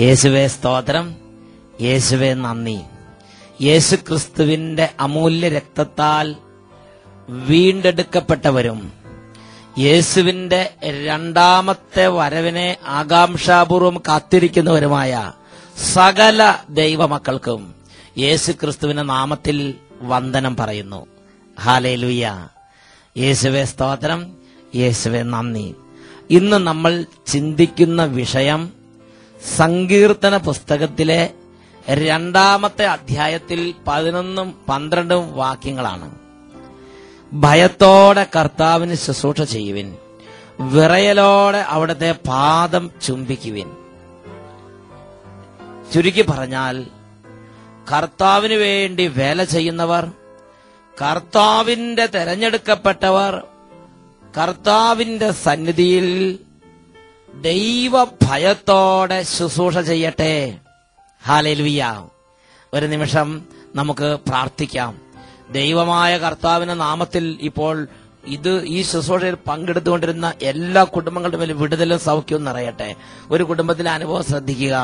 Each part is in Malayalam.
യേശുവേ സ്തോത്രം, യേശുവേ നന്ദി. യേശു ക്രിസ്തുവിന്റെ അമൂല്യ രക്തത്താൽ വീണ്ടെടുക്കപ്പെട്ടവരും യേശുവിന്റെ രണ്ടാമത്തെ വരവിനെ ആകാംക്ഷാപൂർവം കാത്തിരിക്കുന്നവരുമായ സകല ദൈവമക്കൾക്കും യേശു ക്രിസ്തുവിന്റെ നാമത്തിൽ വന്ദനം പറയുന്നു. ഹല്ലേലൂയ. യേശുവേ സ്തോത്രം, യേശുവേ നന്ദി. ഇന്ന് നമ്മൾ ചിന്തിക്കുന്ന വിഷയം സങ്കീർത്തന പുസ്തകത്തിലെ 2-ാമത്തെ അധ്യായത്തിൽ 11-12 വാക്യങ്ങളാണ്. ഭയത്തോടെ കർത്താവിന് ശുശ്രൂഷ ചെയ്യുവിൻ, വിറയലോടെ അവിടുത്തെ പാദം ചുംബിക്കുവിൻ. ചുരുക്കി പറഞ്ഞാൽ, കർത്താവിന് വേണ്ടി വേല ചെയ്യുന്നവർ, കർത്താവിന്റെ തെരഞ്ഞെടുക്കപ്പെട്ടവർ കർത്താവിന്റെ സന്നിധിയിൽ ദൈവഭയത്തോടെ ശുശ്രൂഷ ചെയ്യട്ടെ. ഹല്ലേലൂയ. ഒരു നിമിഷം നമുക്ക് പ്രാർത്ഥിക്കാം. ദൈവമായ കർത്താവിന്റെ നാമത്തിൽ ഇപ്പോൾ ഈ ശുശ്രൂഷയിൽ പങ്കെടുത്തുകൊണ്ടിരുന്ന എല്ലാ കുടുംബങ്ങളുടെ മേലും വിടുതലും സൗഖ്യവും നിറയട്ടെ. ഒരു കുടുംബത്തിലെ അനുഭവം ശ്രദ്ധിക്കുക.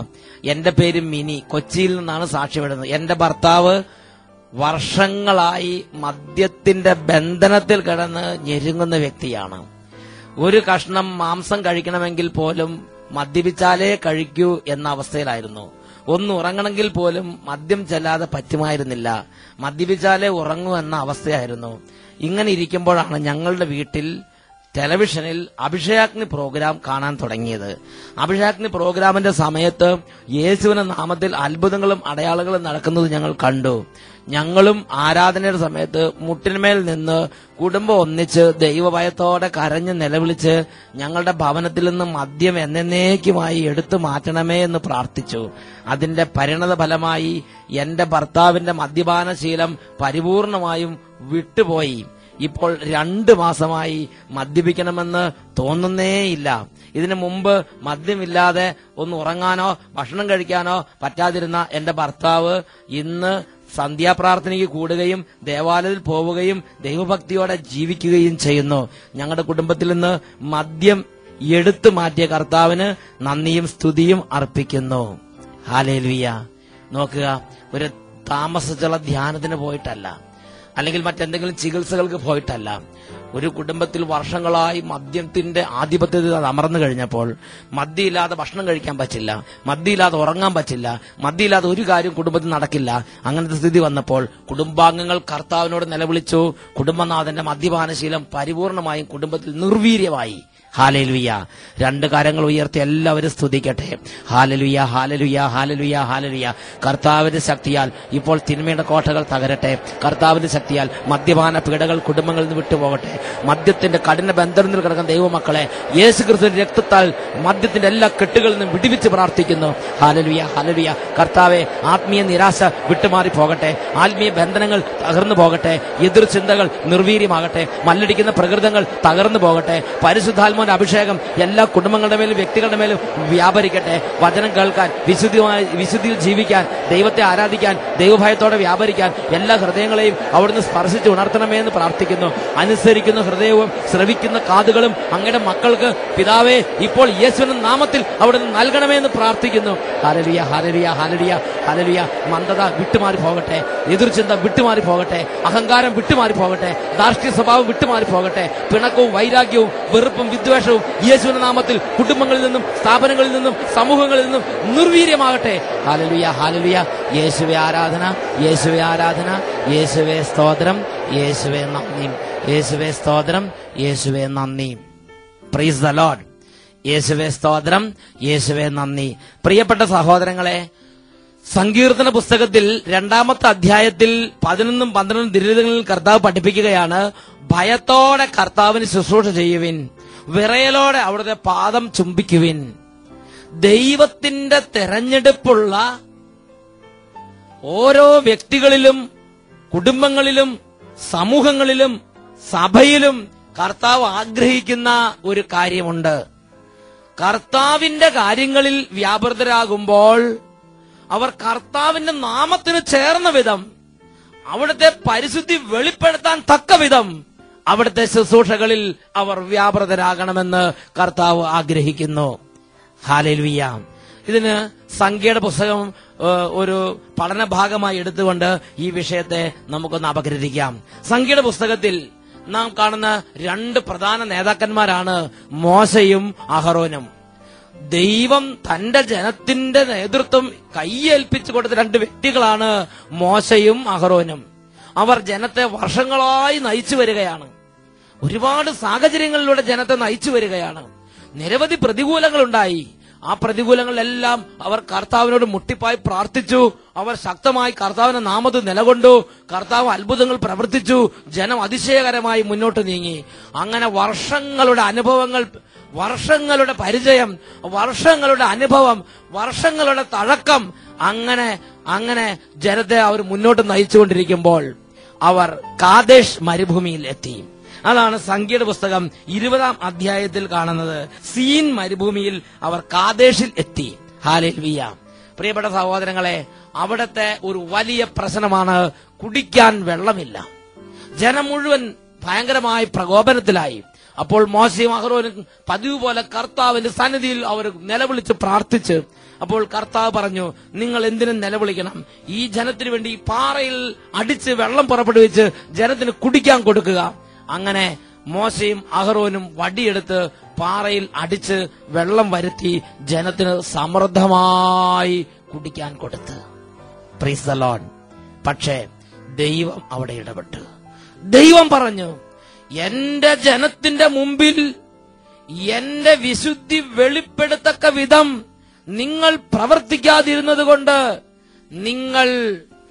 എന്റെ പേര് മിനി, കൊച്ചിയിൽ നിന്നാണ് സാക്ഷ്യപ്പെടുന്നത്. എന്റെ ഭർത്താവ് വർഷങ്ങളായി മദ്യത്തിന്റെ ബന്ധനത്തിൽ കിടന്ന് ഞെരുങ്ങുന്ന വ്യക്തിയാണ്. ഒരു കഷ്ണം മാംസം കഴിക്കണമെങ്കിൽ പോലും മദ്യപിച്ചാലേ കഴിക്കൂ എന്ന അവസ്ഥയിലായിരുന്നു. ഒന്ന് ഉറങ്ങണമെങ്കിൽ പോലും മദ്യം ചെല്ലാതെ പറ്റുമായിരുന്നില്ല. മദ്യപിച്ചാലേ ഉറങ്ങൂ എന്ന അവസ്ഥയായിരുന്നു. ഇങ്ങനെ ഇരിക്കുമ്പോഴാണ് ഞങ്ങളുടെ വീട്ടിൽ ടെലിവിഷനിൽ അഭിഷേകാഗ്നി പ്രോഗ്രാം കാണാൻ തുടങ്ങിയത്. അഭിഷേകാഗ്നി പ്രോഗ്രാമിന്റെ സമയത്ത് യേശുവിന്റെ നാമത്തിൽ അത്ഭുതങ്ങളും അടയാളങ്ങളും നടക്കുന്നത് ഞങ്ങൾ കണ്ടു. ഞങ്ങളും ആരാധനയുടെ സമയത്ത് മുട്ടിന്മേൽ നിന്ന് കുടുംബം ഒന്നിച്ച് ദൈവഭയത്തോടെ കരഞ്ഞ് നിലവിളിച്ച് ഞങ്ങളുടെ ഭവനത്തിൽ നിന്ന് മദ്യം എന്നേക്കുമായി എടുത്തു മാറ്റണമേ എന്ന് പ്രാർത്ഥിച്ചു. അതിന്റെ പരിണത ഫലമായി എന്റെ ഭർത്താവിന്റെ മദ്യപാനശീലം പരിപൂർണമായും വിട്ടുപോയി. ഇപ്പോൾ 2 മാസമായി മദ്യപിക്കണമെന്ന് തോന്നുന്നേയില്ല. ഇതിനു മുമ്പ് മദ്യമില്ലാതെ ഒന്ന് ഉറങ്ങാനോ ഭക്ഷണം കഴിക്കാനോ പറ്റാതിരുന്ന എന്റെ ഭർത്താവ് ഇന്ന് സന്ധ്യാപ്രാർത്ഥനയ്ക്ക് കൂടുകയും ദേവാലയത്തിൽ പോവുകയും ദൈവഭക്തിയോടെ ജീവിക്കുകയും ചെയ്യുന്നു. ഞങ്ങളുടെ കുടുംബത്തിൽ നിന്ന് മദ്യം എടുത്തു മാറ്റിയ കർത്താവിന് നന്ദിയും സ്തുതിയും അർപ്പിക്കുന്നു. ഹല്ലേലൂയ. നോക്കുക, ഒരു താമസിച്ചുള്ള ധ്യാനത്തിന് പോയിട്ടല്ല, അല്ലെങ്കിൽ മറ്റെന്തെങ്കിലും ചികിത്സകൾക്ക് പോയിട്ടല്ല. ഒരു കുടുംബത്തിൽ വർഷങ്ങളായി മദ്യത്തിന്റെ ആധിപത്യത്തിൽ അത് അമർന്നു കഴിഞ്ഞപ്പോൾ മദ്യമില്ലാതെ ഭക്ഷണം കഴിക്കാൻ പറ്റില്ല, മദ്യമില്ലാതെ ഉറങ്ങാൻ പറ്റില്ല, മദ്യമില്ലാതെ ഒരു കാര്യം കുടുംബത്തിൽ നടക്കില്ല. അങ്ങനത്തെ സ്ഥിതി വന്നപ്പോൾ കുടുംബാംഗങ്ങൾ കർത്താവിനോട് നിലവിളിച്ചു. കുടുംബനാഥന്റെ മദ്യപാനശീലം പരിപൂർണമായും കുടുംബത്തിൽ നിർവീര്യമായി. ഹല്ലേലൂയ. 2 കരങ്ങൾ ഉയർത്തി എല്ലാവരും സ്തുതിക്കട്ടെ. Hallelujah, hallelujah, hallelujah, hallelujah. കർത്താവിന്റെ ശക്തിയാൽ ഇപ്പോൾ തിന്മയുടെ കോട്ടകൾ തകരട്ടെ. കർത്താവിന്റെ ശക്തിയാൽ മദ്യപാന പീഡകൾ കുടുംബങ്ങളിൽ നിന്ന് വിട്ടുപോകട്ടെ. മദ്യത്തിന്റെ കഠിന ബന്ധനത്തിൽ കിടക്കുന്ന ദൈവമക്കളെ യേശുക്രിസ്തുവിന്റെ രക്തത്താൽ മദ്യത്തിന്റെ എല്ലാ കെട്ടുകളിൽ നിന്നും വിടുവിച്ച് പ്രാർത്ഥിക്കുന്നു. Hallelujah, hallelujah. കർത്താവെ, ആത്മീയ നിരാശ വിട്ടുമാറി പോകട്ടെ. ആത്മീയ ബന്ധനങ്ങൾ തകർന്നു പോകട്ടെ. എതിർ ചിന്തകൾ നിർവീര്യമാകട്ടെ. മല്ലടിക്കുന്ന പ്രകൃതങ്ങൾ തകർന്നു പോകട്ടെ. പരിശുദ്ധാത്മാവിന്റെ അഭിഷേകം എല്ലാ കുടുംബങ്ങളുടെ മേലും വ്യക്തികളുടെ മേലും വ്യാപരിക്കട്ടെ. വചനം കേൾക്കാൻ, വിശുദ്ധിയിൽ ജീവിക്കാൻ, ദൈവത്തെ ആരാധിക്കാൻ, ദൈവഭയത്തോടെ വ്യാപരിക്കാൻ എല്ലാ ഹൃദയങ്ങളെയും അവിടുന്ന് സ്പർശിച്ച് ഉണർത്തണമേ എന്ന് പ്രാർത്ഥിക്കുന്നു. അനുസരിക്കുന്ന ഹൃദയവും ശ്രവിക്കുന്ന കാതുകളും അങ്ങയുടെ മക്കൾക്ക് പിതാവേ ഇപ്പോൾ യേശുവിന്റെ നാമത്തിൽ അവിടുന്ന് നൽകണമേ എന്ന് പ്രാർത്ഥിക്കുന്നു. Hallelujah, hallelujah, hallelujah, hallelujah. മന്ദത വിട്ടുമാറി പോകട്ടെ. എതിർചിന്ത വിട്ടുമാറി പോകട്ടെ. അഹങ്കാരം വിട്ടുമാറി പോകട്ടെ. ധാർഷ്ട്യ സ്വഭാവം വിട്ടുമാറി പോകട്ടെ. പിണക്കവും വൈരാഗ്യവും വെറുപ്പും വിദ്വേഷവും യേശുവിന്റെ നാമത്തിൽ കുടുംബങ്ങളിൽ നിന്നും സ്ഥാപനങ്ങളിൽ നിന്നും സമൂഹങ്ങളിൽ നിന്നും നിർവീര്യമാകട്ടെ. Hallelujah, hallelujah. യേശുവേ ആരാധന, യേശുവേ ആരാധന, യേശുവേ സ്തോത്രം, യേശുവേ നന്ദി, യേശുവേ സ്തോത്രം, യേശുവേ നന്ദി. Praise the Lord. യേശുവേ സ്തോത്രം, യേശുവേ നന്ദി. പ്രിയപ്പെട്ട സഹോദരങ്ങളെ, സങ്കീർത്തന പുസ്തകത്തിൽ 2-ാമത്തെ അധ്യായത്തിൽ 11-12 തിരുലിഖിതങ്ങളിൽ കർത്താവ് പഠിപ്പിക്കുകയാണ്, ഭയത്തോടെ കർത്താവിന് ശുശ്രൂഷ ചെയ്യുവിൻ, വിറയലോടെ അവിടുത്തെ പാദം ചുംബിക്കുവിൻ. ദൈവത്തിന്റെ തെരഞ്ഞെടുപ്പുള്ള ഓരോ വ്യക്തികളിലും കുടുംബങ്ങളിലും സമൂഹങ്ങളിലും സഭയിലും കർത്താവ് ആഗ്രഹിക്കുന്ന ഒരു കാര്യമുണ്ട്. കർത്താവിന്റെ കാര്യങ്ങളിൽ വ്യാപൃതരാകുമ്പോൾ അവർ കർത്താവിന്റെ നാമത്തിന് ചേർന്ന വിധം, അവിടുത്തെ പരിശുദ്ധി വെളിപ്പെടുത്താൻ തക്ക വിധം അവിടുത്തെ ശുശ്രൂഷകളിൽ അവർ വ്യാപൃതരാകണമെന്ന് കർത്താവ് ആഗ്രഹിക്കുന്നു. ഹല്ലേലൂയ. ഇതിന് സംഖ്യയുടെ പുസ്തകം ഒരു പഠന ഭാഗമായി എടുത്തുകൊണ്ട് ഈ വിഷയത്തെ നമുക്കൊന്ന് അപഗ്രഥിക്കാം. സംഖ്യയുടെ പുസ്തകത്തിൽ നാം കാണുന്ന രണ്ട് പ്രധാന നേതാക്കന്മാരാണ് മോശയും അഹറോനും. ദൈവം തന്റെ ജനത്തിന്റെ നേതൃത്വം കൈയേൽപ്പിച്ചു കൊടുത്ത രണ്ട് വ്യക്തികളാണ് മോശയും അഹറോനും. അവർ ജനത്തെ വർഷങ്ങളായി നയിച്ചു വരികയാണ്. ഒരുപാട് സാഹചര്യങ്ങളിലൂടെ ജനത്തെ നയിച്ചു വരികയാണ്. നിരവധി പ്രതികൂലങ്ങളുണ്ടായി. ആ പ്രതികൂലങ്ങളിലെല്ലാം അവർ കർത്താവിനോട് മുട്ടിപ്പായി പ്രാർത്ഥിച്ചു. അവർ ശക്തമായി കർത്താവിന്റെ നാമത്തിൽ നിലകൊണ്ടു. കർത്താവ് അത്ഭുതങ്ങൾ പ്രവർത്തിച്ചു. ജനം അതിശയകരമായി മുന്നോട്ട് നീങ്ങി. അങ്ങനെ വർഷങ്ങളുടെ അനുഭവങ്ങൾ, വർഷങ്ങളുടെ പരിചയം, വർഷങ്ങളുടെ അനുഭവം, വർഷങ്ങളുടെ തഴക്കം, അങ്ങനെ ജനത്തെ അവർ മുന്നോട്ട് നയിച്ചുകൊണ്ടിരിക്കുമ്പോൾ അവർ കാദേശ് മരുഭൂമിയിൽ എത്തി. അതാണ് സംഖ്യയുടെ പുസ്തകം 20-ാം അധ്യായത്തിൽ കാണുന്നത്. സീൻ മരുഭൂമിയിൽ അവർ കാദേശിൽ എത്തി. ഹല്ലേലൂയ. പ്രിയപ്പെട്ട സഹോദരങ്ങളെ, അവിടത്തെ ഒരു വലിയ പ്രശ്നമാണ് കുടിക്കാൻ വെള്ളമില്ല. ജനം മുഴുവൻ ഭയങ്കരമായ പ്രകോപനത്തിലായി. അപ്പോൾ മോശയും അഹറോനും പതിവ് പോലെ കർത്താവിന്റെ സന്നിധിയിൽ അവർ നിലവിളിച്ച് പ്രാർത്ഥിച്ച്, അപ്പോൾ കർത്താവ് പറഞ്ഞു, നിങ്ങൾ എന്തിനും നിലവിളിക്കണം, ഈ ജനത്തിന് വേണ്ടി ഈ പാറയിൽ അടിച്ച് വെള്ളം പുറപ്പെടുവിച്ച് ജനത്തിന് കുടിക്കാൻ കൊടുക്കുക. അങ്ങനെ മോശയും അഹറോനും വടിയെടുത്ത് പാറയിൽ അടിച്ച് വെള്ളം വരുത്തി ജനത്തിന് സമൃദ്ധമായി കുടിക്കാൻ കൊടുത്ത്. Price the Lord. പക്ഷേ ദൈവം അവിടെ ഇടപെട്ടു. ദൈവം പറഞ്ഞു, എന്റെ ജനത്തിന്റെ മുമ്പിൽ എന്റെ വിശുദ്ധി വെളിപ്പെടുത്തക്ക വിധം നിങ്ങൾ പ്രവർത്തിക്കാതിരുന്നത് കൊണ്ട് നിങ്ങൾ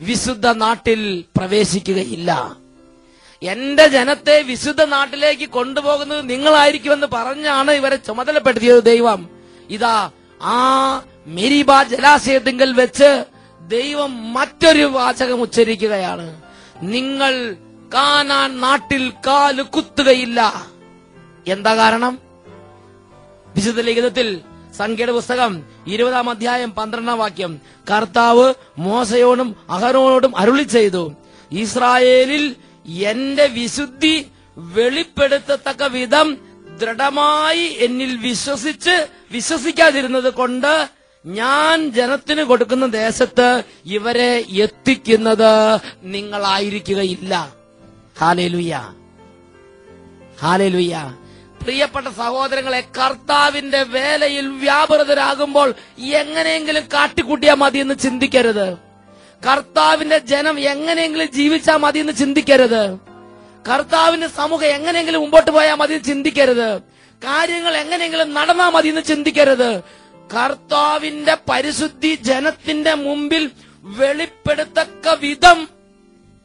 വിശുദ്ധ നാട്ടിൽ പ്രവേശിക്കുകയില്ല. എന്റെ ജനത്തെ വിശുദ്ധ നാട്ടിലേക്ക് കൊണ്ടുപോകുന്നത് നിങ്ങളായിരിക്കുമെന്ന് പറഞ്ഞാണ് ഇവരെ ചുമതലപ്പെടുത്തിയത് ദൈവം. ഇതാ ആ മെരീബ ജലാശയത്തിങ്കൽ വെച്ച് ദൈവം മറ്റൊരു വാചകം ഉച്ചരിക്കുകയാണ്, നിങ്ങൾ കാനാൻ നാട്ടിൽ കാല് കുത്തുകയില്ല. എന്താ കാരണം? വിശുദ്ധ ലിഖിതത്തിൽ സംഖ്യയുടെ പുസ്തകം 20-ാം അധ്യായം 12-ാം വാക്യം, കർത്താവ് മോശയോടും അഹരോനോടും അരുളി ചെയ്തു, ഇസ്രായേലിൽ എന്റെ വിശുദ്ധി വെളിപ്പെടുത്തത്തക്ക വിധം ദൃഢമായി എന്നിൽ വിശ്വസിക്കാതിരുന്നത് കൊണ്ട് ഞാൻ ജനത്തിന് കൊടുക്കുന്ന ദേശത്ത് ഇവരെ എത്തിക്കുന്നത് നിങ്ങളായിരിക്കുകയില്ല. Hallelujah, hallelujah. പ്രിയപ്പെട്ട സഹോദരങ്ങളെ, കർത്താവിന്റെ വേലയിൽ വ്യാപൃതരാകുമ്പോൾ എങ്ങനെയെങ്കിലും കാട്ടിക്കൂട്ടിയാൽ മതിയെന്ന് ചിന്തിക്കരുത്. കർത്താവിന്റെ ജനം എങ്ങനെയെങ്കിലും ജീവിച്ചാൽ മതിയെന്ന് ചിന്തിക്കരുത്. കർത്താവിന്റെ സമൂഹം എങ്ങനെയെങ്കിലും മുമ്പോട്ട് പോയാൽ മതിയെന്ന് ചിന്തിക്കരുത്. കാര്യങ്ങൾ എങ്ങനെയെങ്കിലും നടന്നാൽ മതിയെന്ന് ചിന്തിക്കരുത്. കർത്താവിന്റെ പരിശുദ്ധി ജനത്തിന്റെ മുമ്പിൽ വെളിപ്പെടുത്തക്ക വിധം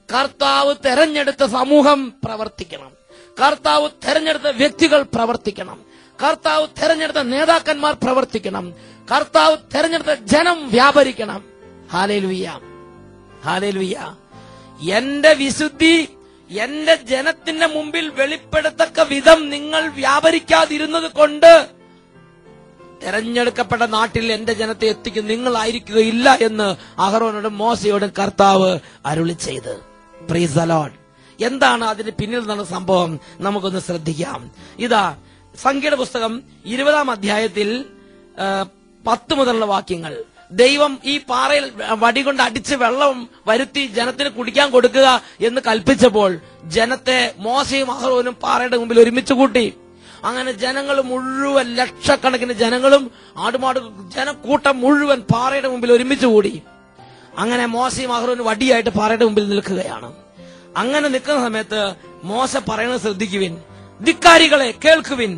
കർത്താവ് തെരഞ്ഞെടുത്ത സമൂഹം പ്രവർത്തിക്കണം. കർത്താവ് തെരഞ്ഞെടുത്ത വ്യക്തികൾ പ്രവർത്തിക്കണം. കർത്താവ് തെരഞ്ഞെടുത്ത നേതാക്കന്മാർ പ്രവർത്തിക്കണം. കർത്താവ് തെരഞ്ഞെടുത്ത ജനം വ്യാപരിക്കണം. Hallelujah, hallelujah. എന്റെ വിശുദ്ധി എന്റെ ജനത്തിന്റെ മുമ്പിൽ വെളിപ്പെടുത്തക്ക വിധം നിങ്ങൾ വ്യാപരിക്കാതിരുന്നത് കൊണ്ട് തെരഞ്ഞെടുക്കപ്പെട്ട നാട്ടിൽ എന്റെ ജനത്തെ എത്തിക്കും നിങ്ങളായിരിക്കുകയില്ല എന്ന് അഹറോനോടും മോശയോടും കർത്താവ് അരുളി ചെയ്ത്. Price the Lord. എന്താണ് അതിന് പിന്നിൽ നടന്ന സംഭവം? നമുക്കൊന്ന് ശ്രദ്ധിക്കാം. ഇതാ സംഖ്യയുടെ പുസ്തകം 20-ാം അധ്യായത്തിൽ 10 മുതലുള്ള വാക്യങ്ങൾ. ദൈവം ഈ പാറയിൽ വടികൊണ്ട് അടിച്ച് വെള്ളം വരുത്തി ജനത്തിന് കുടിക്കാൻ കൊടുക്കുക എന്ന് കൽപ്പിച്ചപ്പോൾ ജനത്തെ മോശയും അഹറോനും പാറയുടെ മുമ്പിൽ ഒരുമിച്ച് കൂട്ടി. അങ്ങനെ ജനങ്ങൾ മുഴുവൻ, ലക്ഷക്കണക്കിന് ജനങ്ങളും ആടുമാട് ജനക്കൂട്ടം മുഴുവൻ പാറയുടെ മുമ്പിൽ ഒരുമിച്ച് കൂടി. അങ്ങനെ മോശയും അഹറോനും വടിയായിട്ട് പാറയുടെ മുമ്പിൽ നിൽക്കുകയാണ്. അങ്ങനെ നിൽക്കുന്ന സമയത്ത് മോശ പറയുന്നത് ശ്രദ്ധിക്കുവിൻ, ധിക്കാരികളെ കേൾക്കുവിൻ,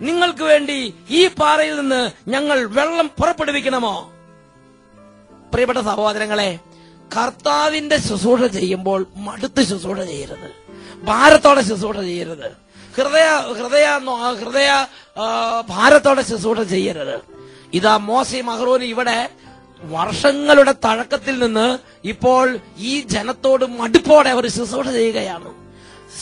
നിങ്ങൾക്ക് വേണ്ടി ഈ പാറയിൽ നിന്ന് ഞങ്ങൾ വെള്ളം പുറപ്പെടുവിക്കണമോ? പ്രിയപ്പെട്ട സഹോദരങ്ങളെ, കർത്താവിന്റെ ശുശ്രൂഷ ചെയ്യുമ്പോൾ മടുത്ത് ശുശ്രൂഷ ചെയ്യരുത്, ഭാരത്തോടെ ശുശ്രൂഷ ചെയ്യരുത്, ഹൃദയ ഭാരത്തോടെ ശുശ്രൂഷ ചെയ്യരുത്. ഇതാ മോശയും അഹറോനും ഇവിടെ വർഷങ്ങളുടെ തഴക്കത്തിൽ നിന്ന് ഇപ്പോൾ ഈ ജനത്തോട് മടുപ്പോടെ അവർ ശുശ്രൂഷ ചെയ്യുകയാണ്.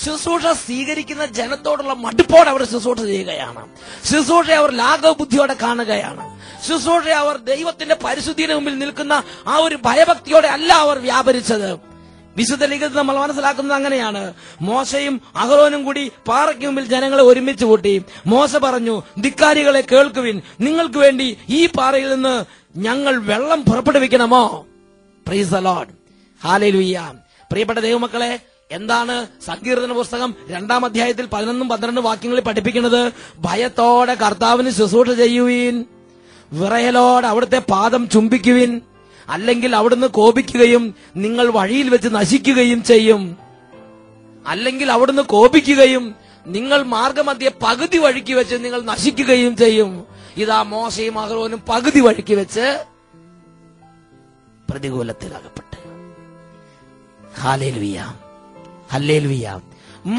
ശുശ്രൂഷ സ്വീകരിക്കുന്ന ജനത്തോടുള്ള മടുപ്പോടെ അവർ ശുശ്രൂഷ ചെയ്യുകയാണ്. ശുശ്രൂഷ അവർ ലാഘവബുദ്ധിയോടെ കാണുകയാണ്. ശുശ്രൂഷ അവർ ദൈവത്തിന്റെ പരിശുദ്ധിയുടെ മുമ്പിൽ നിൽക്കുന്ന ആ ഒരു ഭയഭക്തിയോടെ അല്ല അവർ വ്യാപരിച്ചത്. വിശുദ്ധ ലിഖിതത്തിൽ നമ്മൾ മനസ്സിലാക്കുന്നത് അങ്ങനെയാണ്. മോശയും അഹറോനും കൂടി പാറയ്ക്ക് മുമ്പിൽ ജനങ്ങളെ ഒരുമിച്ച് കൂട്ടി. മോശ പറഞ്ഞു, ധിക്കാരികളെ കേൾക്കുവിൻ, നിങ്ങൾക്ക് വേണ്ടി ഈ പാറയിൽ നിന്ന് ഞങ്ങൾ വെള്ളം പുറപ്പെടുവിക്കണമോ? Praise the lord, hallelujah. പ്രിയപ്പെട്ട ദൈവമക്കളെ, എന്താണ് സങ്കീർത്തന പുസ്തകം 2-ാം അധ്യായത്തിൽ 11-12 വാക്യങ്ങളിൽ പഠിപ്പിക്കുന്നത്? ഭയത്തോടെ കർത്താവിന് ശുശ്രൂഷ ചെയ്യുവീൻ, വിറയലോടെ അവിടുത്തെ പാദം ചുംബിക്കുവിൻ, അല്ലെങ്കിൽ അവിടുന്ന് കോപിക്കുകയും നിങ്ങൾ വഴിയിൽ വെച്ച് നശിക്കുകയും ചെയ്യും. അല്ലെങ്കിൽ അവിടുന്ന് കോപിക്കുകയും നിങ്ങൾ മാർഗമധ്യേ പകുതി വഴിക്ക് വെച്ച് നിങ്ങൾ നശിക്കുകയും ചെയ്യും. ഇതാ മോശയും അഹ്റോനും പകുതി വഴിക്ക് വെച്ച് പ്രതികൂലത്തിലകപ്പെട്ട്. Hallelujah, hallelujah.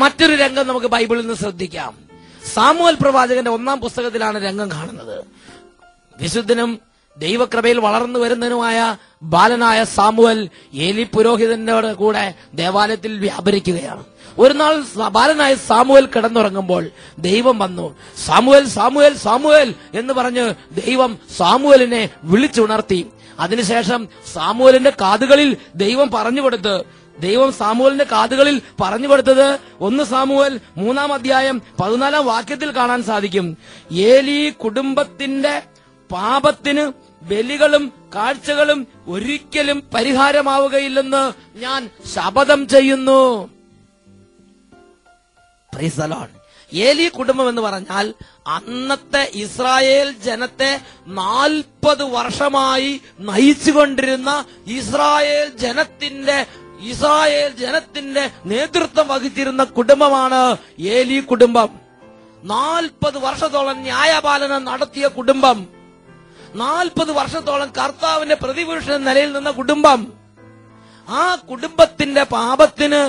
മറ്റൊരു രംഗം നമുക്ക് ബൈബിളിൽ നിന്ന് ശ്രദ്ധിക്കാം. സാമുവേൽ പ്രവാചകന്റെ 1-ാം പുസ്തകത്തിലാണ് രംഗം കാണുന്നത്. വിശുദ്ധനും ദൈവകൃപയിൽ വളർന്നു വരുന്നതിനുമായ ബാലനായ സാമുവേൽ ഏലി പുരോഹിതനോട് കൂടെ ദേവാലയത്തിൽ വ്യാപരിക്കുകയാണ്. ഒരു നാൾ ബാലനായ സാമുവേൽ കിടന്നുറങ്ങുമ്പോൾ ദൈവം വന്നു. സാമുവേൽ, സാമുവേൽ, സാമുവേൽ എന്ന് പറഞ്ഞ് ദൈവം സാമുവേലിനെ വിളിച്ചുണർത്തി. അതിനുശേഷം സാമുവേലിന്റെ കാതുകളിൽ ദൈവം സാമുവേലിന്റെ കാതുകളിൽ പറഞ്ഞു കൊടുത്തത് 1 സാമുവേൽ 3-ാം അധ്യായം 14-ാം വാക്യത്തിൽ കാണാൻ സാധിക്കും. ഏലി കുടുംബത്തിന്റെ പാപത്തിന് ബലികളും കാഴ്ചകളും ഒരിക്കലും പരിഹാരമാവുകയില്ലെന്ന് ഞാൻ ശപഥം ചെയ്യുന്നു. Price the Lord. ഏലി കുടുംബം എന്ന് പറഞ്ഞാൽ അന്നത്തെ ഇസ്രായേൽ ജനത്തെ 40 വർഷമായി നയിച്ചുകൊണ്ടിരുന്ന ഇസ്രായേൽ ജനത്തിന്റെ നേതൃത്വം വഹിച്ചിരുന്ന കുടുംബമാണ് ഏലി കുടുംബം. 40 വർഷത്തോളം ന്യായപാലനം നടത്തിയ കുടുംബം, 40 വർഷത്തോളം കർത്താവിന്റെ പ്രതിപുരുഷ നിലയിൽ നിന്ന കുടുംബം. ആ കുടുംബത്തിന്റെ പാപത്തിന്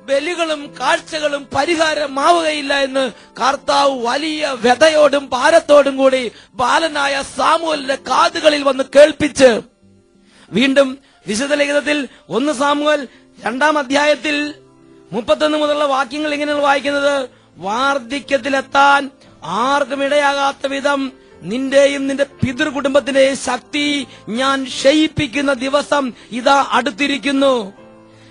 ബലികളും കാഴ്ചകളും പരിഹാരമാവുകയില്ല എന്ന് കർത്താവ് വലിയ വ്യതയോടും ഭാരത്തോടും കൂടി ബാലനായ സാമുവേലിന്റെ കാതുകളിൽ വന്ന് കേൾപ്പിച്ച്, വീണ്ടും വിശുദ്ധ ലിഖിതത്തിൽ 1 സാമുവേൽ 2-ാം അധ്യായത്തിൽ 31 മുതലുള്ള വാക്യങ്ങൾ ഇങ്ങനെയാണ് വായിക്കുന്നത്. വാർദ്ധക്യത്തിലെത്താൻ ആർക്കും ഇടയാകാത്ത വിധം നിന്റെയും നിന്റെ പിതൃകുടുംബത്തിന്റെയും ശക്തി ഞാൻ ക്ഷയിപ്പിക്കുന്ന ദിവസം ഇതാ അടുത്തിരിക്കുന്നു.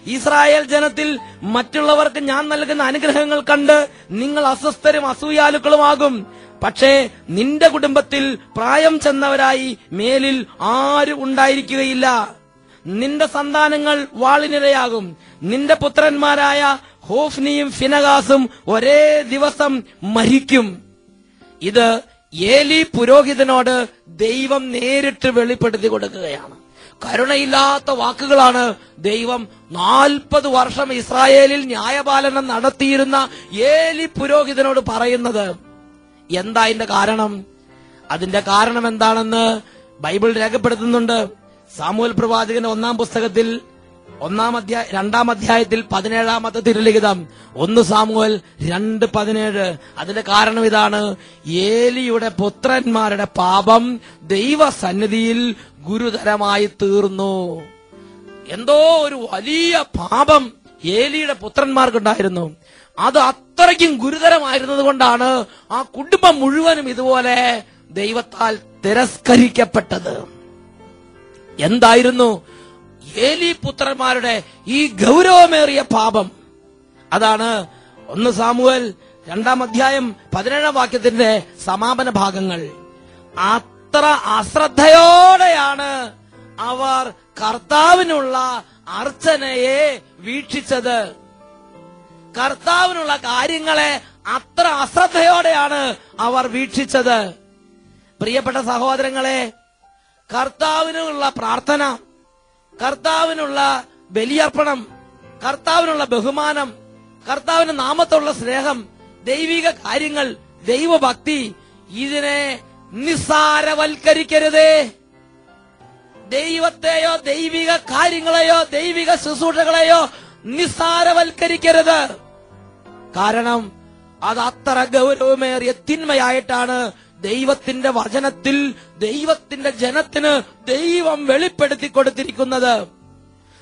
ഇസ്രായേൽ ജനത്തിൽ മറ്റുള്ളവർക്ക് ഞാൻ നൽകുന്ന അനുഗ്രഹങ്ങൾ കണ്ട് നിങ്ങൾ അസ്വസ്ഥരും അസൂയാലുക്കളുമാകും. പക്ഷേ നിന്റെ കുടുംബത്തിൽ പ്രായം ചെന്നവരായി മേലിൽ ആരും ഉണ്ടായിരിക്കുകയില്ല. നിന്റെ സന്താനങ്ങൾ വാളിനിരയാകും. നിന്റെ പുത്രന്മാരായ ഹോഫ്നിയും ഫിനഹാസും ഒരേ ദിവസം മരിക്കും. ഇത് ഏലി പുരോഹിതനോട് ദൈവം നേരിട്ട് വെളിപ്പെടുത്തി കൊടുക്കുകയാണ്. കരുണയില്ലാത്ത വാക്കുകളാണ് ദൈവം 40 വർഷം ഇസ്രായേലിൽ ന്യായപാലനം നടത്തിയിരുന്ന ഏലി പുരോഹിതനോട് പറയുന്നത്. എന്താ അതിന്റെ കാരണം? അതിന്റെ കാരണം എന്താണെന്ന് ബൈബിൾ രേഖപ്പെടുത്തുന്നുണ്ട്. സാമുവേൽ പ്രവാചകന്റെ 1-ാം പുസ്തകത്തിൽ 2-ാം അധ്യായത്തിൽ 17-ാമത്തെ തിരുലിഖിതം 1 സാമുവേൽ 2:17. അതിന്റെ കാരണം ഇതാണ്: ഏലിയുടെ പുത്രന്മാരുടെ പാപം ദൈവസന്നിധിയിൽ ഗുരുതരമായി തീർന്നു. എന്തോ ഒരു വലിയ പാപം ഏലിയുടെ പുത്രന്മാർക്കുണ്ടായിരുന്നു. അത് അത്രയ്ക്കും ഗുരുതരമായിരുന്നത് കൊണ്ടാണ് ആ കുടുംബം മുഴുവനും ഇതുപോലെ ദൈവത്താൽ തിരസ്കരിക്കപ്പെട്ടത്. എന്തായിരുന്നു ഏലി പുത്രന്മാരുടെ ഈ ഗൗരവമേറിയ പാപം? അതാണ് 1 സാമുവേൽ 2-ാം അധ്യായം 17-ാം വാക്യത്തിന്റെ സമാപന ഭാഗങ്ങൾ. അത്ര അശ്രദ്ധയോടെയാണ് അവർ കർത്താവിനുള്ള അർച്ചനയെ വീക്ഷിച്ചത്. കർത്താവിനുള്ള കാര്യങ്ങളെ അത്ര അശ്രദ്ധയോടെയാണ് അവർ വീക്ഷിച്ചത്. പ്രിയപ്പെട്ട സഹോദരങ്ങളെ, കർത്താവിനുള്ള പ്രാർത്ഥന, കർത്താവിനുള്ള ബലിയർപ്പണം, കർത്താവിനുള്ള ബഹുമാനം, കർത്താവിന്റെ നാമത്തുള്ള സ്നേഹം, ദൈവിക കാര്യങ്ങൾ, ദൈവഭക്തി, ഇതിനെ നിസ്സാരവൽക്കരിക്കരുതേ. ദൈവത്തെയോ ദൈവിക കാര്യങ്ങളെയോ ദൈവിക ശുശ്രൂഷകളെയോ നിസ്സാരവൽക്കരിക്കരുത്. കാരണം അത് അത്ര ഗൗരവമേറിയ തിന്മയായിട്ടാണ് ദൈവത്തിന്റെ വചനത്തിൽ ദൈവത്തിന്റെ ജനത്തിന് ദൈവം വെളിപ്പെടുത്തി കൊടുത്തിരിക്കുന്നത്.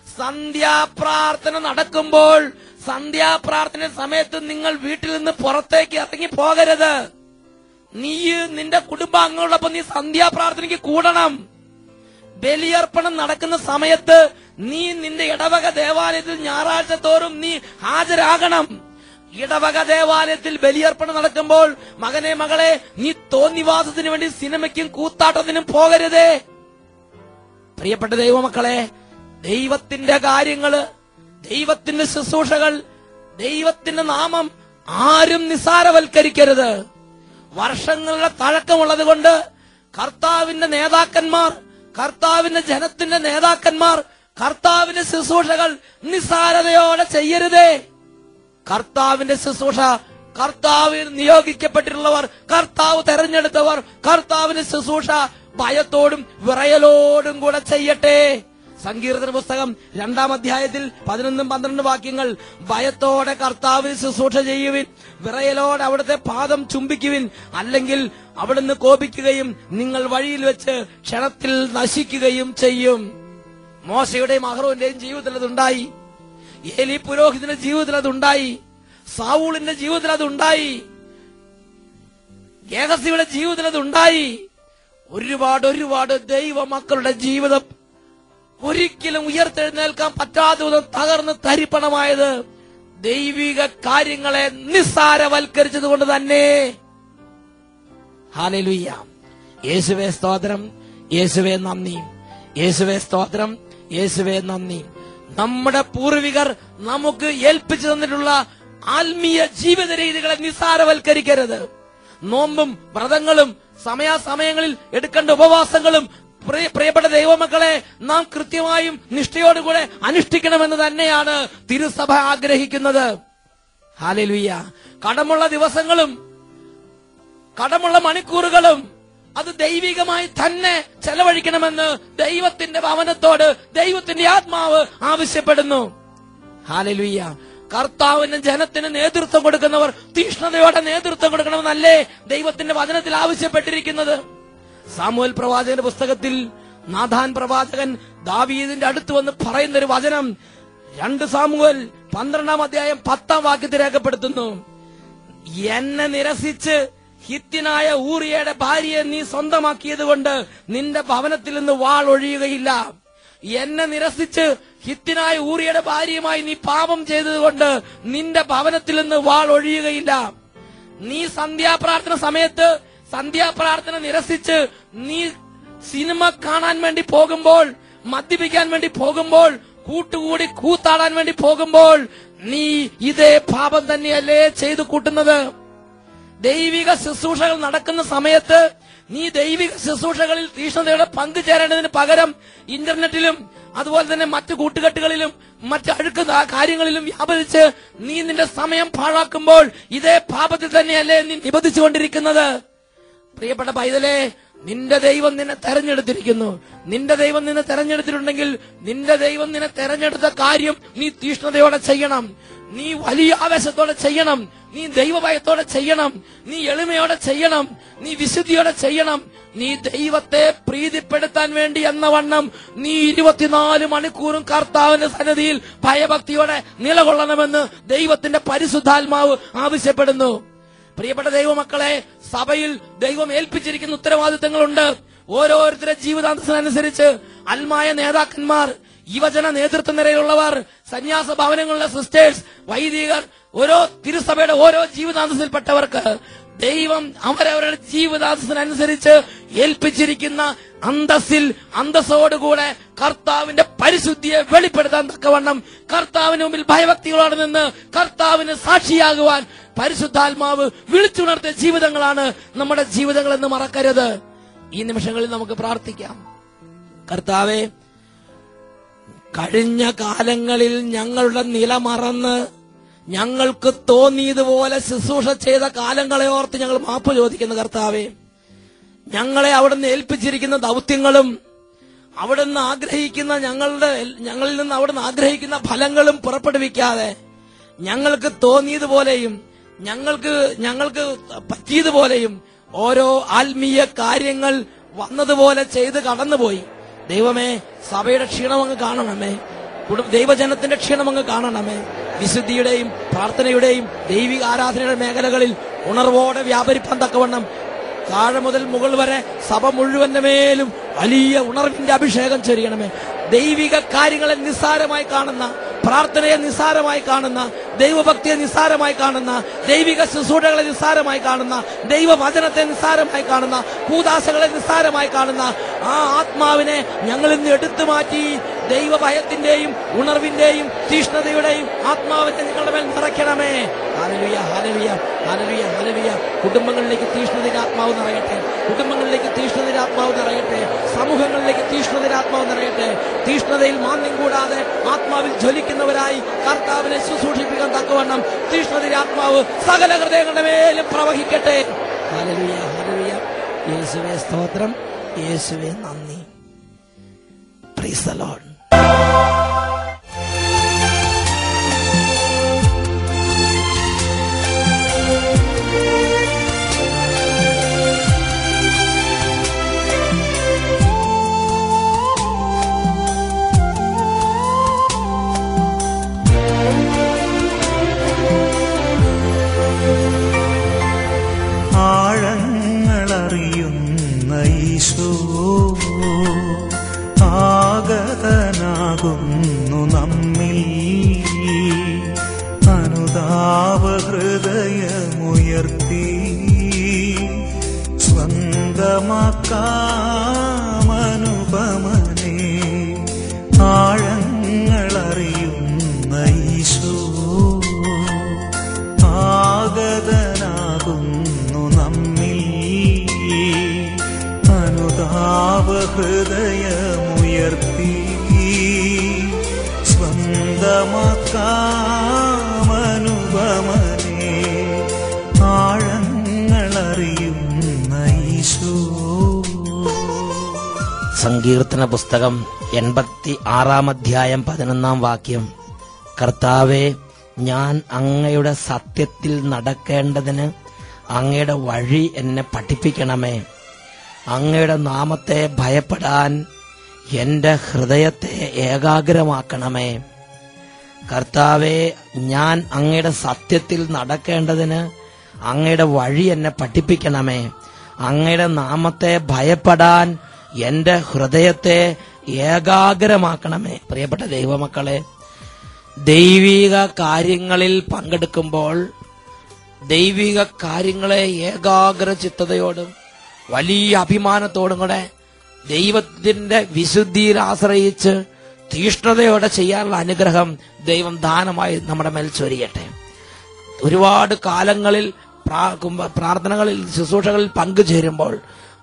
സന്ധ്യാപ്രാർത്ഥന നടക്കുമ്പോൾ സന്ധ്യാപ്രാർത്ഥന സമയത്ത് നിങ്ങൾ വീട്ടിൽ നിന്ന് പുറത്തേക്ക് ഇറങ്ങി പോകരുത്. നീ നിന്റെ കുടുംബാംഗങ്ങളോടൊപ്പം നീ സന്ധ്യാപ്രാർത്ഥനയ്ക്ക് കൂടണം. ബലിയർപ്പണം നടക്കുന്ന സമയത്ത് നീ നിന്റെ ഇടവക ദേവാലയത്തിൽ ഞായറാഴ്ച തോറും നീ ഹാജരാകണം. ഇടവക ദേവാലയത്തിൽ ബലിയർപ്പണം നടക്കുമ്പോൾ മകനെ മകളെ, നീ തോന്നിവാസത്തിന് വേണ്ടി സിനിമയ്ക്കും കൂത്താട്ടത്തിനും പോകരുതേ. പ്രിയപ്പെട്ട ദൈവമക്കളെ, ദൈവത്തിന്റെ കാര്യങ്ങള്, ദൈവത്തിന്റെ ശുശ്രൂഷകൾ, ദൈവത്തിന്റെ നാമം ആരും നിസ്സാരവൽക്കരിക്കരുത്. വർഷങ്ങളുടെ തഴക്കമുള്ളത് കൊണ്ട് കർത്താവിന്റെ നേതാക്കന്മാർ, കർത്താവിന്റെ ജനത്തിന്റെ നേതാക്കന്മാർ കർത്താവിന്റെ ശുശ്രൂഷകൾ നിസ്സാരതയോടെ ചെയ്യരുതേ. കർത്താവിന്റെ ശുശ്രൂഷ, കർത്താവിൽ നിയോഗിക്കപ്പെട്ടിട്ടുള്ളവർ, കർത്താവ് തെരഞ്ഞെടുത്തവർ കർത്താവിന്റെ ശുശ്രൂഷ ഭയത്തോടും വിറയലോടും കൂടെ ചെയ്യട്ടെ. സങ്കീർത്തന പുസ്തകം 2-ാം അധ്യായത്തിൽ 11-12 വാക്യങ്ങൾ, ഭയത്തോടെ കർത്താവിന് ശുശ്രൂഷ ചെയ്യുവിൻ, വിറയലോടെ അവിടുത്തെ പാദം ചുംബിക്കുവിൻ, അല്ലെങ്കിൽ അവിടുന്ന് കോപിക്കുകയും നിങ്ങൾ വഴിയിൽ വെച്ച് ക്ഷണത്തിൽ നശിക്കുകയും ചെയ്യും. മോശയുടെയും അഹ്റോന്റെയും ജീവിതത്തിൽ അതുണ്ടായി, ഏലി പുരോഹിതന്റെ ജീവിതത്തിൽ അതുണ്ടായി, സാവൂളിന്റെ ജീവിതത്തിൽ അതുണ്ടായി, ഗേഹസിയുടെ ജീവിതത്തിൽ അതുണ്ടായി. ഒരുപാട് ദൈവ മക്കളുടെ ജീവിതം ഒരിക്കലും ഉയർത്തെഴുന്നേൽക്കാൻ പറ്റാതെ തകർന്ന് തരിപ്പണമായത് ദൈവിക കാര്യങ്ങളെ നിസ്സാരവൽക്കരിച്ചത് കൊണ്ട് തന്നെ. ഹല്ലേലൂയ. യേശുവേ സ്തോത്രം, യേശുവേ നന്ദി, യേശുവേ സ്തോത്രം, യേശുവേ നന്ദി. നമ്മുടെ പൂർവികർ നമുക്ക് ഏൽപ്പിച്ചു തന്നിട്ടുള്ള ആത്മീയ ജീവിത രീതികളെ നിസ്സാരവൽക്കരിക്കരുത്. നോമ്പും വ്രതങ്ങളും സമയാസമയങ്ങളിൽ എടുക്കേണ്ട ഉപവാസങ്ങളും പ്രിയപ്പെട്ട ദൈവമക്കളെ നാം കൃത്യമായും നിഷ്ഠയോടുകൂടെ അനുഷ്ഠിക്കണമെന്ന് തന്നെയാണ് തിരുസഭ ആഗ്രഹിക്കുന്നത്. ഹല്ലേലൂയ. കടമുള്ള ദിവസങ്ങളും കടമുള്ള മണിക്കൂറുകളും അത് ദൈവികമായി തന്നെ ചെലവഴിക്കണമെന്ന് ദൈവത്തിന്റെ ഭവനത്തോട് ദൈവത്തിന്റെ ആത്മാവ് ആവശ്യപ്പെടുന്നു. ഹല്ലേലൂയ. കർത്താവിന് ജനത്തിന് നേതൃത്വം കൊടുക്കുന്നവർ തീഷ്ണതയോടെ നേതൃത്വം കൊടുക്കണമെന്നല്ലേ ദൈവത്തിന്റെ വചനത്തിൽ ആവശ്യപ്പെട്ടിരിക്കുന്നത്. സാമുവേൽ പ്രവാചകന്റെ പുസ്തകത്തിൽ നാഥാൻ പ്രവാചകൻ ദാവീദിന്റെ അടുത്ത് വന്ന് പറയുന്ന ഒരു വചനം 2 സാമുവേൽ 12-ാം അധ്യായം 10-ാം വാക്യത്തിൽ രേഖപ്പെടുത്തുന്നു. എന്നെ നിരസിച്ച് ഹിത്യനായ ഊറിയയുടെ ഭാര്യയെ നീ സ്വന്തമാക്കിയത് കൊണ്ട് നിന്റെ ഭവനത്തിൽ നിന്ന് വാൾ ഒഴിയുകയില്ല. എന്നെ നിരസിച്ച് ഹിത്യനായ ഊറിയയുടെ ഭാര്യയുമായി നീ പാപം ചെയ്തതുകൊണ്ട് നിന്റെ ഭവനത്തിൽ നിന്ന് വാൾ ഒഴിയുകയില്ല. നീ സന്ധ്യാപ്രാർത്ഥന സമയത്ത് സന്ധ്യാപ്രാർത്ഥന നിരസിച്ച് നീ സിനിമ കാണാൻ വേണ്ടി പോകുമ്പോൾ, മദ്യപിക്കാൻ വേണ്ടി പോകുമ്പോൾ, കൂട്ടുകൂടി കൂത്താടാൻ വേണ്ടി പോകുമ്പോൾ നീ ഇതേ പാപം തന്നെയല്ലേ ചെയ്തു കൂട്ടുന്നത്. ദൈവിക ശുശ്രൂഷകൾ നടക്കുന്ന സമയത്ത് നീ ദൈവിക ശുശ്രൂഷകളിൽ തീഷ്ണതയോടെ പങ്കുചേരേണ്ടതിന് പകരം ഇന്റർനെറ്റിലും അതുപോലെ തന്നെ മറ്റു കൂട്ടുകെട്ടുകളിലും മറ്റ് അഴുക്കുന്ന കാര്യങ്ങളിലും വ്യാപരിച്ച് നീ നിന്റെ സമയം പാഴാക്കുമ്പോൾ ഇതേ പാപത്തിൽ തന്നെയല്ലേ നീ നിബന്ധിച്ചുകൊണ്ടിരിക്കുന്നത്. പ്രിയപ്പെട്ട പൈതലേ, നിന്റെ ദൈവം നിന്നെ തെരഞ്ഞെടുത്തിരിക്കുന്നു. നിന്റെ ദൈവം നിന്നെ തെരഞ്ഞെടുത്തിട്ടുണ്ടെങ്കിൽ നിന്റെ ദൈവം നിന്നെ തെരഞ്ഞെടുത്ത കാര്യം നീ തീഷ്ണതയോടെ ചെയ്യണം. നീ വലിയ ആവേശത്തോടെ ചെയ്യണം. നീ ദൈവഭയത്തോടെ ചെയ്യണം. നീ എളിമയോടെ ചെയ്യണം. നീ വിശുദ്ധിയോടെ ചെയ്യണം. നീ ദൈവത്തെ പ്രീതിപ്പെടുത്താൻ വേണ്ടി എന്ന വണ്ണം നീ 24 മണിക്കൂറും കർത്താവിന്റെ സന്നിധിയിൽ ഭയഭക്തിയോടെ നിലകൊള്ളണമെന്ന് ദൈവത്തിന്റെ പരിശുദ്ധാത്മാവ് ആവശ്യപ്പെടുന്നു. പ്രിയപ്പെട്ട ദൈവമക്കളെ, സഭയിൽ ദൈവം ഏൽപ്പിച്ചിരിക്കുന്ന ഉത്തരവാദിത്തങ്ങളുണ്ട്. ഓരോരുത്തരുടെ ജീവിതാന്തസ്സിനനുസരിച്ച് അൽമായ നേതാക്കന്മാർ, യുവജന നേതൃത്വ നിരയിലുള്ളവർ, സന്യാസ ഭവനങ്ങളിലെ സിസ്റ്റേഴ്സ്, വൈദികർ, ഓരോ തിരുസഭയുടെ ഓരോ ജീവിതാന്തസ്സിൽപ്പെട്ടവർക്ക് ദൈവം അവരവരുടെ ജീവിതാന്തസ്സിനനുസരിച്ച് ഏൽപ്പിച്ചിരിക്കുന്ന അന്തസ്സോടുകൂടെ കർത്താവിന്റെ പരിശുദ്ധിയെ വെളിപ്പെടുത്താൻ തക്കവണ്ണം കർത്താവിന് മുമ്പിൽ ഭയഭക്തികളോടെ നിന്ന് കർത്താവിന് സാക്ഷിയാകുവാൻ പരിശുദ്ധാത്മാവ് വിളിച്ചുണർത്തിയ ജീവിതങ്ങളാണ് നമ്മുടെ ജീവിതങ്ങളെന്ന് മറക്കരുത്. ഈ നിമിഷങ്ങളിൽ നമുക്ക് പ്രാർത്ഥിക്കാം. കർത്താവേ, കഴിഞ്ഞ കാലങ്ങളിൽ ഞങ്ങളുടെ നില മറന്ന് ഞങ്ങൾക്ക് തോന്നിയതുപോലെ ശുശ്രൂഷ ചെയ്ത കാലങ്ങളെ ഓർത്ത് ഞങ്ങൾ മാപ്പ് ചോദിക്കുന്നു. കർത്താവേ, ഞങ്ങളെ അവിടുന്ന് ഏൽപ്പിച്ചിരിക്കുന്ന ദൗത്യങ്ങളും അവിടുന്ന് ആഗ്രഹിക്കുന്ന ഞങ്ങളിൽ നിന്ന് അവിടുന്ന് ആഗ്രഹിക്കുന്ന ഫലങ്ങളും പുറപ്പെടുവിക്കാതെ ഞങ്ങൾക്ക് തോന്നിയതുപോലെയും ഞങ്ങൾക്ക് പറ്റിയതുപോലെയും ഓരോ ആത്മീയ കാര്യങ്ങൾ വന്നതുപോലെ ചെയ്ത് കടന്നുപോയി. ദൈവമേ, സഭയുടെ ക്ഷീണം അങ്ങ് കാണണമേ. ദൈവജനത്തിന്റെ ക്ഷീണം അങ്ങ് കാണണമേ. വിശുദ്ധിയുടെയും പ്രാർത്ഥനയുടെയും ദൈവിക ആരാധനയുടെ മേഖലകളിൽ ഉണർവോടെ വ്യാപരിപ്പാൻ തക്കവണ്ണം താഴെ മുതൽ മുകൾ വരെ സഭ മുഴുവന്റെ മേലും വലിയ ഉണർവിന്റെ അഭിഷേകം ചൊരിയണമേ. ദൈവിക കാര്യങ്ങളെ നിസ്സാരമായി കാണുന്ന, പ്രാർത്ഥനയെ നിസ്സാരമായി കാണുന്ന, ദൈവഭക്തിയെ നിസ്സാരമായി കാണുന്ന, ദൈവിക ശുശ്രൂഷകളെ നിസ്സാരമായി കാണുന്ന, ദൈവവചനത്തെ നിസ്സാരമായി കാണുന്ന, കൂദാശകളെ നിസ്സാരമായി കാണുന്ന ആ ആത്മാവിനെ ഞങ്ങളിൽ നിന്ന് എടുത്തു മാറ്റി ദൈവഭയത്തിന്റെയും ഉണർവിന്റെയും തീഷ്ണതയുടെയും ആത്മാവിനെ നിങ്ങളുടെ മേൽ നിറയ്ക്കണമേ. Hallelujah, hallelujah, hallelujah, hallelujah. കുടുംബങ്ങളിലേക്ക് തീഷ്ണതയുടെ ആത്മാവ് നിറയട്ടെ. കുടുംബങ്ങളിലേക്ക് തീഷ്ണതയുടെ ആത്മാവ് നിറയട്ടെ. സമൂഹങ്ങളിലേക്ക് തീഷ്ണതയുടെ ആത്മാവ് നിറയട്ടെ. തീഷ്ണതയിൽ മാന്യം കൂടാതെ ആത്മാവിൽ ജ്വലിക്കുന്നവരായി കർത്താവിനെ ശുശ്രൂഷിപ്പിക്കാൻ തക്കവണ്ണം തീഷ്ണതയുടെ ആത്മാവ് സകല ഹൃദയങ്ങളുടെ മേലും പ്രവഹിക്കട്ടെ. Hallelujah, hallelujah. യേശുവേ സ്തോത്രം, യേശുവേ നന്ദി. Praise the lord. ആഴങ്ങളറിയുന്ന ഈശോ ആഗതനാകുന്നു നമ്മിൽ, അനുതാപ ഹൃദയമുയർത്തി സ്വന്തമാക്കാമനുപമനേ. ആഴങ്ങളറിയുന്ന ഈശോ ആഗതനാകുന്നു നമ്മിൽ, അനുതാപ ഹൃദയമുയർത്തി സ്വന്തമാക്കാമനുപമനേ. ആഴങ്ങളറിയുന്ന ഈശോ. സങ്കീർത്തന പുസ്തകം 86 അധ്യായം 11 വാക്യം. കർത്താവേ, ഞാൻ അങ്ങയുടെ സത്യത്തിൽ നടക്കേണ്ടതിന് അങ്ങയുടെ വഴി എന്നെ പഠിപ്പിക്കണമേ. അങ്ങയുടെ നാമത്തെ ഭയപ്പെടാൻ എന്റെ ഹൃദയത്തെ ഏകാഗ്രമാക്കണമേ. കർത്താവേ, ഞാൻ അങ്ങയുടെ സത്യത്തിൽ നടക്കേണ്ടതിന് അങ്ങയുടെ വഴി എന്നെ പഠിപ്പിക്കണമേ. അങ്ങയുടെ നാമത്തെ ഭയപ്പെടാൻ എന്റെ ഹൃദയത്തെ ഏകാഗ്രമാക്കണമേ. പ്രിയപ്പെട്ട ദൈവമക്കളെ, ദൈവിക കാര്യങ്ങളിൽ പങ്കെടുക്കുമ്പോൾ ദൈവിക കാര്യങ്ങളെ ഏകാഗ്ര ചിത്തതയോടും വലിയ അഭിമാനത്തോടും കൂടെ ദൈവത്തിന്റെ വിശുദ്ധിയിൽ ആശ്രയിച്ച് തീഷ്ണതയോടെ ചെയ്യാനുള്ള അനുഗ്രഹം ദൈവം ദാനമായി നമ്മുടെ മേൽ ചൊരിയട്ടെ. ഒരുപാട് കാലങ്ങളിൽ പ്രാർത്ഥനകളിൽ ശുശ്രൂഷകളിൽ പങ്കുചേരുമ്പോൾ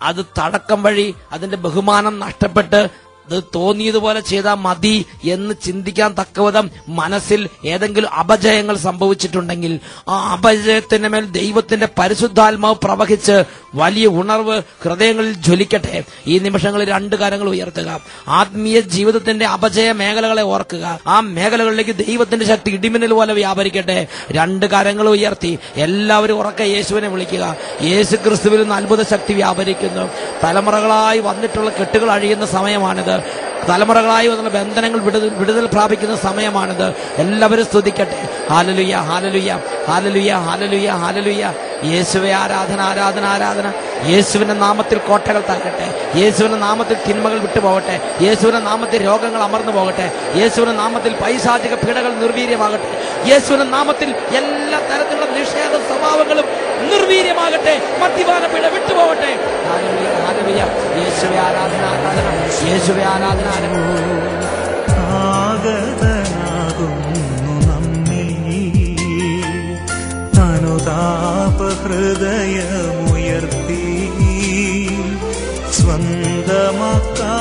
അത് തടക്കം വഴി അതിന്റെ ബഹുമാനം നഷ്ടപ്പെട്ട് അത് തോന്നിയതുപോലെ ചെയ്താൽ മതി എന്ന് ചിന്തിക്കാൻ തക്കവിധം മനസ്സിൽ ഏതെങ്കിലും അപജയങ്ങൾ സംഭവിച്ചിട്ടുണ്ടെങ്കിൽ ആ അപജയത്തിന്റെ മേൽ ദൈവത്തിന്റെ പരിശുദ്ധാത്മാവ് പ്രവഹിച്ച് വലിയ ഉണർവ് ഹൃദയങ്ങളിൽ ജ്വലിക്കട്ടെ. ഈ നിമിഷങ്ങളിൽ 2 കാര്യങ്ങൾ ഉയർത്തുക. ആത്മീയ ജീവിതത്തിന്റെ അപജയ മേഖലകളെ ഓർക്കുക. ആ മേഖലകളിലേക്ക് ദൈവത്തിന്റെ ശക്തി ഇടിമിന്നൽ പോലെ വ്യാപരിക്കട്ടെ. 2 കാര്യങ്ങൾ ഉയർത്തി എല്ലാവരും ഉറക്കെ യേശുവിനെ വിളിക്കുക. യേശു ക്രിസ്തുവിൽ നിന്ന് അത്ഭുത ശക്തി വ്യാപരിക്കുന്നു. തലമുറകളായി വന്നിട്ടുള്ള കെട്ടുകൾ അഴിയുന്ന സമയമാണിത്. തലമുറകളായി വന്നുള്ള ബന്ധനങ്ങൾ വിടുതൽ പ്രാപിക്കുന്ന സമയമാണിത്. എല്ലാവരും സ്തുതിക്കട്ടെ. Hallelujah, hallelujah, hallelujah, hallelujah, hallelujah. യേശുവേ ആരാധന, ആരാധന, ആരാധന. യേശുവിന്റെ നാമത്തിൽ കോട്ടകൾ തകരട്ടെ. യേശുവിന്റെ നാമത്തിൽ തിന്മകൾ വിട്ടുപോകട്ടെ. യേശുവിന്റെ നാമത്തിൽ രോഗങ്ങൾ അമർന്നു പോകട്ടെ. യേശുവിന്റെ നാമത്തിൽ പൈശാചിക പീഡകൾ നിർവീര്യമാകട്ടെ. യേശുവിന്റെ നാമത്തിൽ എല്ലാ തരത്തിലുള്ള നിഷേധ സ്വഭാവങ്ങളും നിർവീര്യമാകട്ടെ. മദ്യപാന പീഡ വിട്ടുപോകട്ടെ. Hallelujah, hallelujah. യേശുവേ ആരാധന, ആരാധന. യേശുവേ ആരാധന, ആരാധന. ആഗതനാകുന്നു നമ്മിൽ, അനുതാപ ഹൃദയമുയർത്തി സ്വന്തമാക്കാ